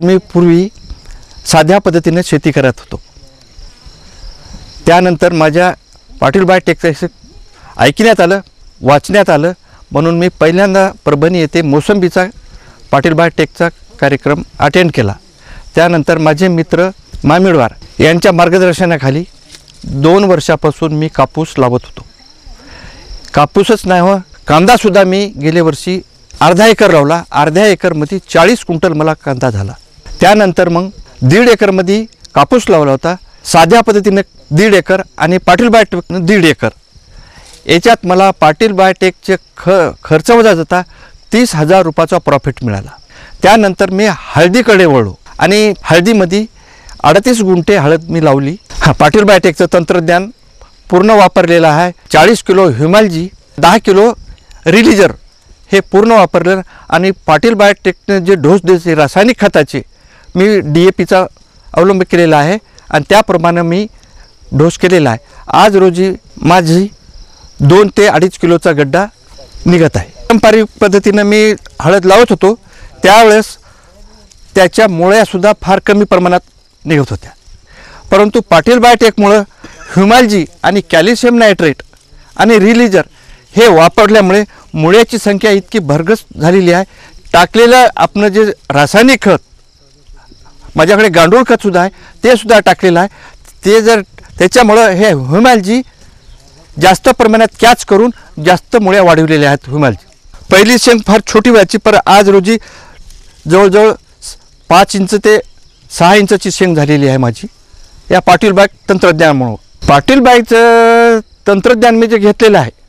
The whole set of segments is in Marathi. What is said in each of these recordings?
मी पूर्वी साध्या पद्धतीने शेती करत होतो। त्यानंतर माझ्या पाटील बायोटेकचं ऐकण्यात आलं, वाचण्यात आलं, म्हणून मी पहिल्यांदा परभणी येथे मोसंबीचा पाटील बायोटेकचा कार्यक्रम अटेंड केला। त्यानंतर माझे मित्र मामिडवार यांच्या मार्गदर्शनाखाली 2 वर्षापासून मी कापूस लावत होतो। कापूसच नाही हो, कांदासुद्धा मी गेल्या वर्षी अर्धा एकर लावला। अर्ध्या एकरमध्ये 40 क्विंटल मला कांदा झाला। त्यानंतर मग 1.5 एकरमध्ये कापूस लावला होता, साध्या पद्धतीने 1.5 एकर आणि पाटील बायोटेकने 1.5 एकर। याच्यात मला पाटील बायोटेकचे खर्च वजा जाता 30,000 रुपयाचा प्रॉफिट मिळाला। त्यानंतर मी हळदीकडे वळलो आणि हळदीमध्ये 38 गुंठे हळद मी लावली। पाटील बायोटेकचं तंत्रज्ञान पूर्ण वापरलेलं आहे। 40 किलो ह्युमॅलजी, 10 किलो रिलीजर हे पूर्ण वापरलेलं आणि पाटील बायोटेकने जे डोस द्यायचे रासायनिक खताचे मी DAPचा अवलंब केलेला आहे आणि त्याप्रमाणे मी डोस केलेला आहे। आज रोजी माझी 2 ते 2.5 किलोचा गड्डा निघत आहे। पारंपरिक पद्धतीने मी हळद लावत होतो त्यावेळेस त्याच्या मुळ्यासुद्धा फार कमी प्रमाणात निघत होत्या, परंतु पाटील बायोटेकमुळे ह्युमॅलजी आणि कॅल्शियम नायट्रेट आणि रिलीजर हे वापरल्यामुळे मुळ्याची संख्या इतकी भरघस झालेली आहे। टाकलेलं आपण जे रासायनिक खत, माझ्याकडे गांडूळ खतसुद्धा आहे, ते सुद्धा टाकलेलं आहे। ते जर त्याच्यामुळं हे ह्युमॅलजी जास्त प्रमाणात कॅच करून जास्त मुळ्या वाढवलेल्या आहेत। ह्युमॅलजी पहिली शेंग फार छोटी व्हायची, पण आज रोजी जवळजवळ 5 इंच ते 6 इंचची शेंग झालेली आहे माझी, या पाटील बाग तंत्रज्ञानामुळे। पाटील बागचं तंत्रज्ञान मी जे घेतलेलं आहे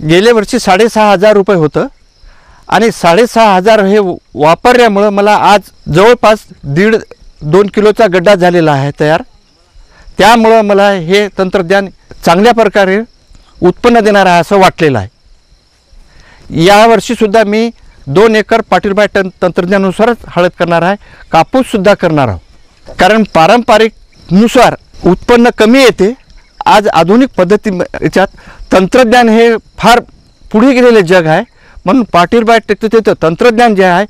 गेल्या वर्षी 6,500 रुपये होतं आणि 6,500 हे वापरल्यामुळं मला आज जवळपास 1.5-2 किलोचा गड्डा झालेला आहे तयार। त्यामुळं मला हे तंत्रज्ञान चांगल्या प्रकारे उत्पन्न देणार आहे असं वाटलेलं आहे। यावर्षीसुद्धा मी 2 एकर पाटील बाय तंत्रज्ञानानुसारच हळद करणार आहे, कापूससुद्धा करणार आहोत। कारण पारंपरिकनुसार उत्पन्न कमी येते, आज आधुनिक पद्धती याच्यात तंत्रज्ञान हे फार पुढे गेलेले जग आहे, म्हणून पाटील बायोटेकचं ते तंत्रज्ञान जे आहे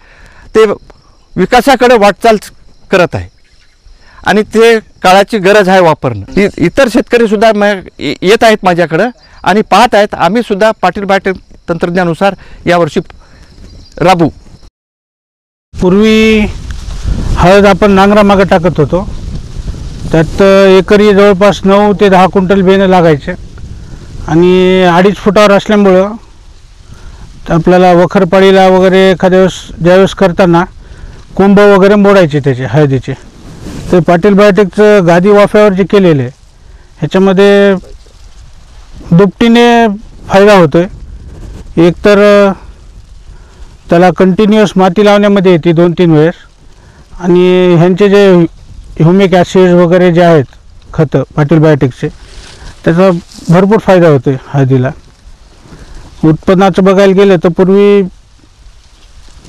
ते विकासाकडे वाटचाल करत आहे आणि ते काळाची गरज आहे वापरणं। इतर शेतकरीसुद्धा येत आहेत माझ्याकडं आणि पाहत आहेत। आम्हीसुद्धा पाटील बायोटेक तंत्रज्ञानानुसार यावर्षी राबू। पूर्वी हळद आपण नांगरामागे टाकत होतो, त्यात एकरी जवळपास 9 ते 10 क्विंटल बेणं लागायचे आणि 2.5 फुटावर असल्यामुळं आपल्याला वखरपाळीला वगैरे एखाद्या वेळेस ज्यावेळेस करताना कोंब वगैरे मोडायचे त्याचे हळदीचे। ते पाटील बायोटेकचं गादी वाफ्यावर जे केलेले ह्याच्यामध्ये दुपटीने फायदा होतो आहे। एक तर त्याला कंटिन्युअस माती लावण्यामध्ये येते 2-3 वेळेस आणि ह्यांचे जे ह्युमिक ॲसिड वगैरे जे आहेत खतं पाटील बायोटेकचे त्याचा भरपूर फायदा होतो आहे हळदीला। उत्पन्नाचं बघायला गेलं तर पूर्वी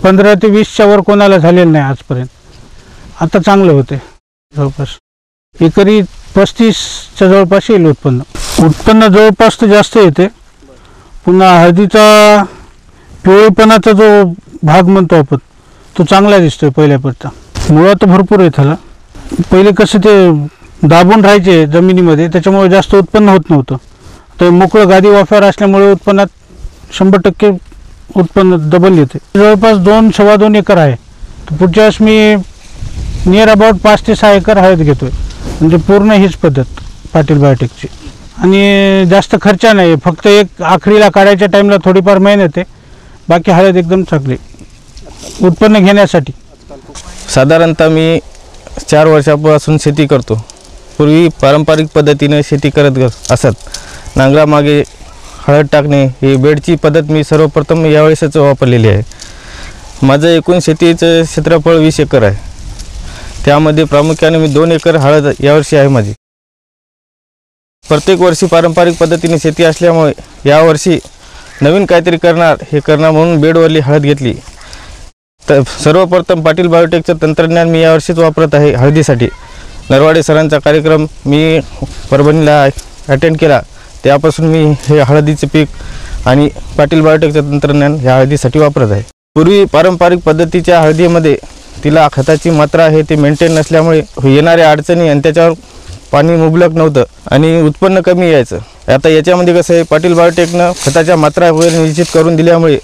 15 ते 20च्या वर कोणाला झालेलं नाही आजपर्यंत, आता चांगलं होते। जवळपास एकरी 35च्या जवळपास येईल उत्पन्न जवळपास तर जास्त येते। पुन्हा हळदीचा पिवळेपणाचा जो भाग म्हणतो आपण तो चांगला दिसतोय पहिल्यापेक्षा। मुळा तर भरपूर आहे त्याला, पहिले कसं ते दाबून राहायचे जमिनीमध्ये त्याच्यामुळे जास्त उत्पन्न होत नव्हतं, तर मोकळं गादी वाफ्यावर असल्यामुळे उत्पन्नात 100% उत्पन्न डबल येते। जवळपास 2-2.25 एकर आहे, तर पुढच्या वेळेस मी नियर अबाउट 5 ते 6 एकर हळद घेतोय, म्हणजे पूर्ण हीच पद्धत पाटील बायोटेकची आणि जास्त खर्च नाही। फक्त एक आखरीला काढायच्या टाईमला थोडीफार मेहनत आहे, बाकी हळद एकदम चांगली उत्पन्न घेण्यासाठी। साधारणतः मी 4 वर्षापासून शेती करतो। पूर्वी पारंपरिक पद्धतीने शेती करत असत, नांगरामागे हळद टाकणे ही बेडची पद्धत मी सर्वप्रथम यावेळेसच वापरलेली आहे। माझं एकूण शेतीचं क्षेत्रफळ 20 एकर आहे, त्यामध्ये प्रामुख्याने मी 2 एकर हळद यावर्षी आहे माझी। प्रत्येक वर्षी पारंपरिक पद्धतीने शेती असल्यामुळे यावर्षी नवीन काहीतरी करणार म्हणून बेडवरली हळद घेतली। तर सर्वप्रथम पाटील बायोटेकचं तंत्रज्ञान मी यावर्षीच वापरत आहे हळदीसाठी। नरवाडे सरांचा कार्यक्रम मी परभणीला अटेंड केला, त्यापासून मी हे हळदीचे पीक आणि पाटील बायोटेकचं तंत्रज्ञान ह्या हळदीसाठी वापरत आहे। पूर्वी पारंपरिक पद्धतीच्या हळदीमध्ये तिला खताची मात्रा आहे ते मेंटेन नसल्यामुळे येणाऱ्या अडचणी आणि त्याच्यावर पाणी मुबलक नव्हतं आणि उत्पन्न कमी यायचं. आता याच्यामध्ये कसं आहे, पाटील बायोटेकनं खताच्या मात्रा वगैरे निश्चित करून दिल्यामुळे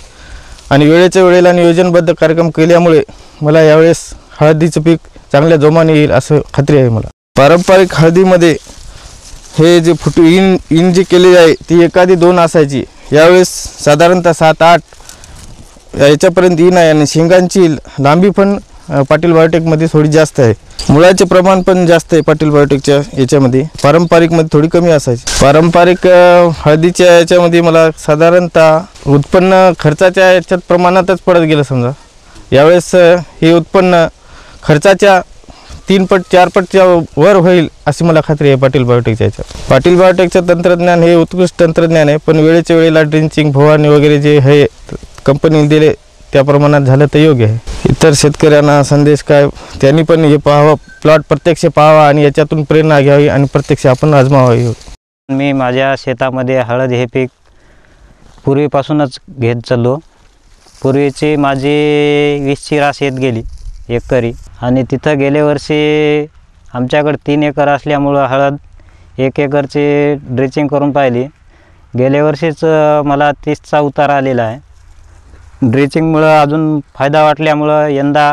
आणि वेळेच्या वेळेला नियोजनबद्ध कार्यक्रम केल्यामुळे मला यावेळेस हळदीचं पीक चांगल्या जोमाने येईल असं खात्री आहे मला. पारंपरिक हळदीमध्ये हे जे इन जी केली आहे ती एखादी 2 असायची. यावेळेस साधारणतः 7-8 याच्यापर्यंत इन आहे आणि शेंगांची लांबी पण पाटील बायोटेकमध्ये थोडी जास्त आहे. मुळाचे प्रमाण पण जास्त आहे पाटील बायोटेकच्या याच्यामध्ये. पारंपरिकमध्ये थोडी कमी असायची. पारंपरिक हळदीच्या याच्यामध्ये मला साधारणतः उत्पन्न खर्चाच्या याच्यात प्रमाणातच पडत गेलं समजा. यावेळेस हे उत्पन्न खर्चाच्या 3 पट 4 पटच्या वर होईल अशी मला खात्री आहे पाटील बायोटेकच्या याच्यात. पाटील बायोटेकचं तंत्रज्ञान हे उत्कृष्ट तंत्रज्ञान आहे, पण वेळेच्या वेळेला ड्रिंचिंग फवारणी वगैरे जे हे कंपनीने दिले त्या प्रमाणात झालं तर योग्य आहे. इतर शेतकऱ्यांना संदेश काय, त्यांनी पण हे पाहावं, प्लॉट प्रत्यक्ष पाहावा आणि याच्यातून प्रेरणा घ्यावी आणि प्रत्यक्ष आपण आजमावावी. मी माझ्या शेतामध्ये हळद हे पीक पूर्वीपासूनच घेत चाललो. पूर्वीची माझी 20ची रास येत गेली एकरी आणि तिथं गेल्या वर्षी आमच्याकडे 3 एकर असल्यामुळं हळद 1 एकरची ड्रिचिंग करून पाहिली. गेल्या वर्षीच मला 30चा उतार आलेला आहे. ड्रिचिंगमुळं अजून फायदा वाटल्यामुळं यंदा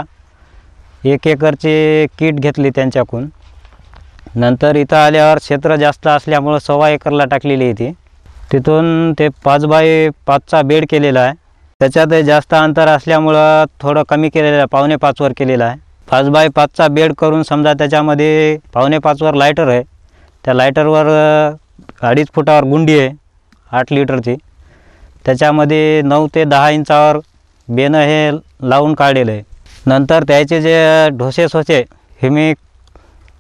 1 एकरची किट घेतली त्यांच्याकडून. नंतर इथं आल्यावर क्षेत्र जास्त असल्यामुळं 1.25 एकरला टाकलेली आहे ती. तिथून ते 5x5चा बेड केलेला आहे. त्याच्यात जास्त अंतर असल्यामुळं थोडं कमी केलेलं आहे, 4.25वर केलेलं आहे. 5x5चा बेड करून समजा त्याच्यामध्ये 4.25वर लायटर आहे. त्या लायटरवर 2.5 फुटावर गुंडी आहे 8 लिटरची. त्याच्यामध्ये 9 ते 10 इंचावर बेनं हे लावून काढलेलं आहे. नंतर त्याचे जे ढोसेस होते हिमिक,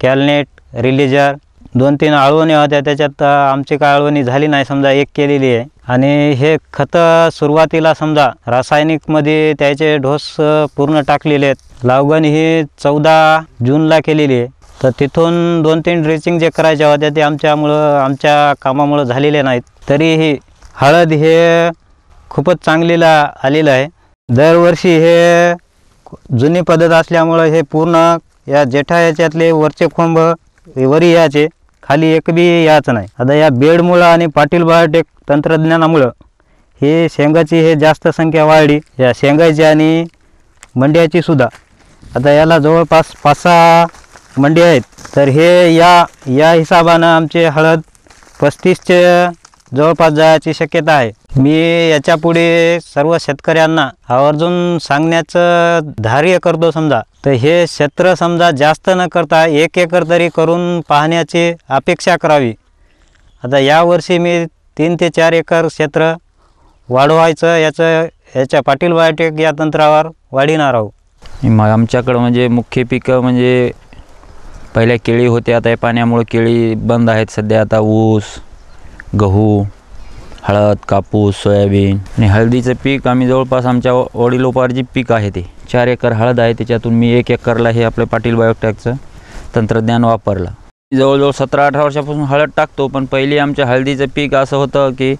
कॅलनेट, रिलीजर 2-3 आळवणी होत्या. त्याच्यात आमची काय आळवणी झाली नाही, समजा 1 केलेली आहे. आणि हे खतं सुरुवातीला समजा रासायनिकमध्ये त्याचे ढोस पूर्ण टाकलेले आहेत. लावगण ही 14 जूनला केलेली आहे. तर तिथून 2-3 ड्रिचिंग जे करायच्या होत्या ते आमच्या कामामुळं झालेले नाहीत. तरीही हळद हे खूपच चांगलीला आलेलं आहे. दरवर्षी हे जुनी पद्धत असल्यामुळं हे पूर्ण या जेठा याच्यातले वरचे खोंब वरी याचे, खाली एक बी यायचं नाही. आता या बेडमुळं आणि पाटील बायोटेक तंत्रज्ञानामुळं हे शेंगाची हे जास्त संख्या वाढली. या शेंगाची आणि मंड्याची सुद्धा आता याला जवळपास 5-6 मंडी आहेत. तर हे या हिसाबानं आमचे हळद 35चे जवळपास जायची शक्यता आहे. मी याच्यापुढे सर्व शेतकऱ्यांना आवर्जून सांगण्याचं धार्य करतो समजा. तर हे क्षेत्र समजा जास्त न करता 1 एकर तरी करून पाहण्याची अपेक्षा करावी. आता यावर्षी मी 3 ते 4 एकर क्षेत्र वाढवायचं याच्या पाटील बायोटेक या तंत्रावर वाढविणार आहोत. आमच्याकडं म्हणजे मुख्य पिकं म्हणजे पहिल्या केळी होते, आता या पाण्यामुळे केळी बंद आहेत सध्या. आता ऊस, गहू, हळद, कापूस, सोयाबीन आणि हळदीचं पीक आम्ही जवळपास आमच्या वडिलोपार्जित पीक आहे. ते 4 एकर हळद आहे. त्याच्यातून मी 1 एकरला हे आपलं पाटील बायोटेकचं तंत्रज्ञान वापरलं. जवळजवळ 17-18 वर्षापासून हळद टाकतो. पण पहिली आमच्या हळदीचं पीक असं होतं की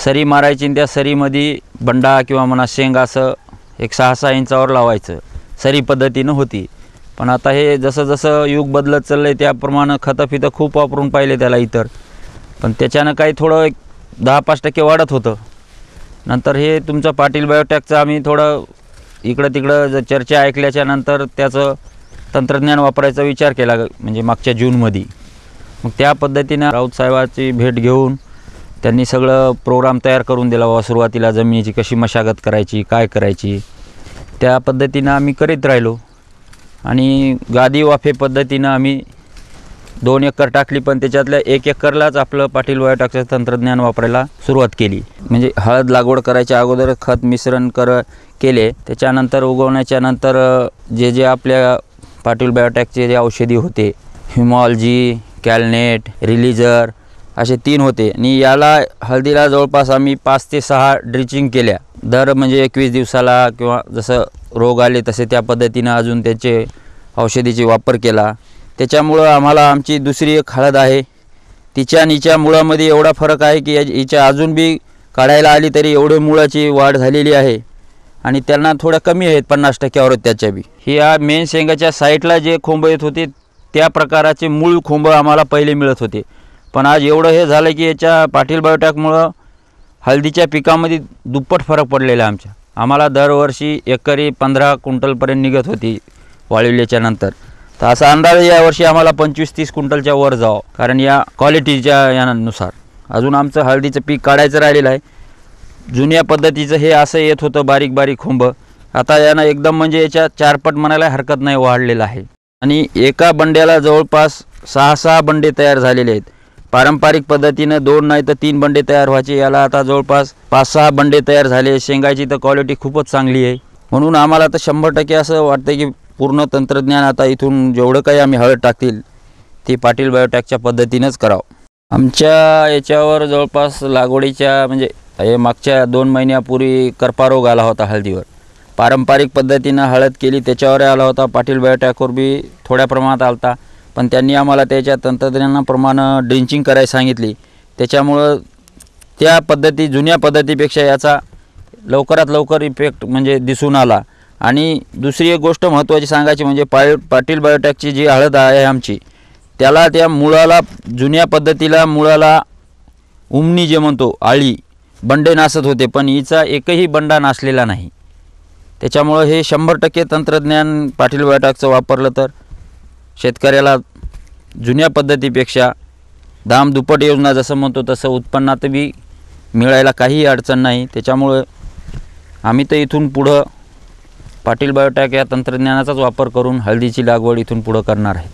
सरी मारायची आणि त्या सरीमध्ये बंडा किंवा म्हणा शेंग असं 6-6 इंचावर लावायचं, सरी पद्धतीनं होती. पण आता हे जसं जसं युग बदलत चाललं आहे त्याप्रमाणे खतं खूप वापरून पाहिले त्याला इतर, पण त्याच्यानं काही थोडं 10-5% वाढत होतं. नंतर हे तुमचं पाटील बायोटेकचं आम्ही थोडं इकडं तिकडं चर्चा ऐकल्याच्या नंतर त्याचं तंत्रज्ञान वापरायचा विचार केला, म्हणजे मागच्या जूनमध्ये. मग त्या पद्धतीनं राऊत साहेबाची भेट घेऊन त्यांनी सगळं प्रोग्राम तयार करून दिला. बाबा सुरुवातीला जमिनीची कशी मशागत करायची, काय करायची, त्या पद्धतीनं आम्ही करीत राहिलो. आणि गादी वाफे पद्धतीनं आम्ही 2 एकर टाकली, पण त्याच्यातल्या 1 एकरलाच आपलं पाटील बायोटेकचं तंत्रज्ञान वापरायला सुरुवात केली. म्हणजे हळद लागवड करायच्या अगोदर खत मिश्रण केले. त्याच्यानंतर उगवण्याच्या नंतर जे आपल्या पाटील बायोटेकचे जे औषधी होते, ह्युमॉलजी, कॅलनेट, रिलीजर असे 3 होते. आणि याला हळदीला जवळपास आम्ही 5 ते 6 ड्रिचिंग केल्या दर म्हणजे 21 दिवसाला, किंवा जसं रोग आले तसे त्या पद्धतीनं अजून त्याचे औषधीचा वापर केला. त्याच्यामुळं आम्हाला आमची दुसरी एक हळद आहे तिच्या निच्या मुळामध्ये एवढा फरक आहे की हिच्या अजून बी काढायला आली तरी एवढे मुळाची वाढ झालेली आहे. आणि त्यांना थोड्या कमी आहेत 50%वर त्याच्या बी. ही या मेन शेंगाच्या साईडला जे खोंब येत होते त्या प्रकाराचे मूळ खोंब आम्हाला पहिले मिळत होते. पण आज एवढं हे झालं की याच्या पाटील बायोटॅकमुळं हळदीच्या पिकामध्ये दुप्पट फरक पडलेला आहे आमच्या. आम्हाला दरवर्षी एकरी 15 क्विंटलपर्यंत निघत होती वाळविल्याच्या नंतर. तर असा अंदाज यावर्षी आम्हाला 25-30 क्विंटलच्या वर जावं, कारण या क्वालिटीच्या यानुसार. अजून आमचं हळदीचं पीक काढायचं राहिलेलं आहे. जुन्या पद्धतीचं हे असं येत होतं बारीक बारीक खोंब, आता यानं एकदम म्हणजे याच्या 4 पट म्हणायला हरकत नाही वाढलेलं आहे. आणि एका बंड्याला जवळपास 6 बंडे तयार झालेले आहेत. पारंपरिक पद्धतीनं 2 नाही तर 3 बंडे तयार व्हायचे, याला आता जवळपास 5-6 बंडे तयार झाले. शेंगाची तर क्वालिटी खूपच चांगली आहे. म्हणून आम्हाला तर 100% असं वाटतं की पूर्ण तंत्रज्ञान आता इथून जेवढं काही आम्ही हळद टाकतील ते पाटील बायोटॅकच्या पद्धतीनंच करावं. आमच्या याच्यावर जवळपास लागवडीच्या म्हणजे हे मागच्या 2 महिन्यापूर्वी करपा रोग आला होता हळदीवर. पारंपरिक पद्धतीनं हळद केली त्याच्यावर आला होता. पाटील बायोटॅकवर बी थोड्या प्रमाणात आला होता, पण त्यांनी आम्हाला त्याच्या तंत्रज्ञानाप्रमाणे ड्रिंचिंग करायला सांगितली. त्याच्यामुळं त्या पद्धती जुन्या पद्धतीपेक्षा याचा लवकरात लवकर इफेक्ट म्हणजे दिसून आला. आणि दुसरी एक गोष्ट महत्त्वाची सांगायची म्हणजे पाटील बायोटॅकची जी हळद आहे आमची, त्याला त्या मुळाला जुन्या पद्धतीला मुळाला उमणी जे म्हणतो आळी बंडे नासत होते, पण हिचा एकही बंडा नासलेला नाही. त्याच्यामुळं हे 100% तंत्रज्ञान पाटील बायोटॅकचं वापरलं तर शेतकऱ्याला जुन्या पद्धतीपेक्षा दाम दुप्पट योजना जसं म्हणतो तसं उत्पन्नात बी मिळायला काही अडचण नाही. त्याच्यामुळं आम्ही तर इथून पुढं पाटील बायोटॅक या तंत्रज्ञानाचाच वापर करून हळदीची लागवड इथून पुढं करणार आहे.